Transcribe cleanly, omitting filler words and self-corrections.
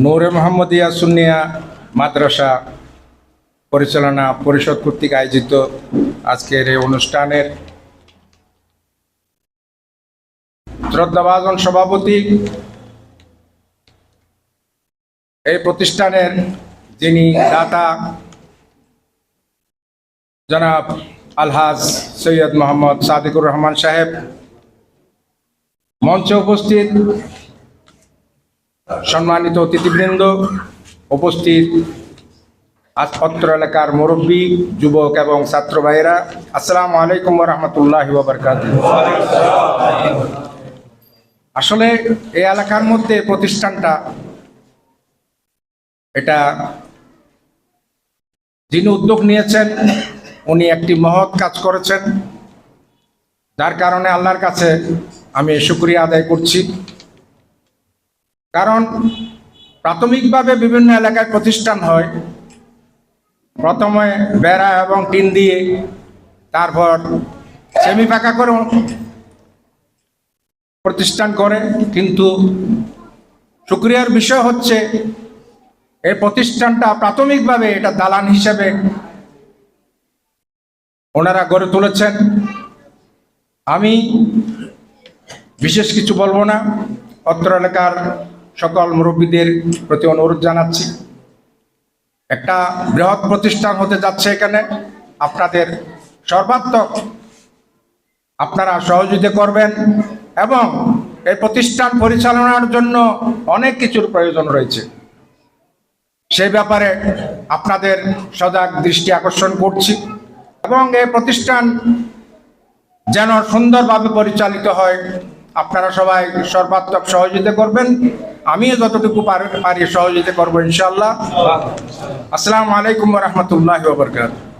নূরে মোহাম্মদিয়া সুন্নিয়া মাদ্রাসা পরিচালনা পরিষদ কর্তৃক আয়োজিত আজকের এই অনুষ্ঠানের শ্রদ্ধাভাজন সভাপতি, এই প্রতিষ্ঠানের যিনি দাতা জনাব আলহাজ সৈয়দ মোহাম্মদ সাদিকুর রহমান সাহেব, মঞ্চে উপস্থিত সম্মানিত অতিথিবৃন্দ, উপস্থিত অত্র এলাকার মুরব্বী, যুবক এবং ছাত্র ভাইয়েরা, আসসালামু আলাইকুম ওয়া রাহমাতুল্লাহি ওয়া বারাকাতুহু। আসলে এই এলাকার মধ্যে প্রতিষ্ঠানটা, এটা যিনি উদ্যোগ নিয়েছেন উনি একটি মহৎ কাজ করেছেন, যার কারণে আল্লাহর কাছে আমি শুকরিয়া আদায় করছি। কারণ প্রাথমিকভাবে বিভিন্ন এলাকায় প্রতিষ্ঠান হয়, প্রথমে বেড়া এবং টিন দিয়ে, তারপর সেমি পাকা করে প্রতিষ্ঠান করে, কিন্তু শুকরিয়ার বিষয় হচ্ছে এই প্রতিষ্ঠানটা প্রাথমিকভাবে এটা দালান হিসেবে ওনারা গড়ে তুলেছেন। আমি বিশেষ কিছু বলবো না, অত্র এলাকার সকল মুরব্বীদের প্রতি অনুরোধ জানাচ্ছি, একটা বৃহৎ প্রতিষ্ঠান হতে যাচ্ছে এখানে, আপনাদের সর্বাত্মক আপনারা সহযোগিতা করবেন এবং এই প্রতিষ্ঠান পরিচালনার জন্য অনেক কিছুর প্রয়োজন রয়েছে, সেই ব্যাপারে আপনাদের সজাগ দৃষ্টি আকর্ষণ করছি এবং এই প্রতিষ্ঠান যেন সুন্দরভাবে পরিচালিত হয়, আপনারা সবাই সর্বাত্মক সহযোগিতা করবেন, আমিও যতটুকু পারি সহযোগিতা করবো ইনশাআল্লাহ। আসসালামু আলাইকুম ওয়া রাহমাতুল্লাহি ওয়া বারাকাতুহু।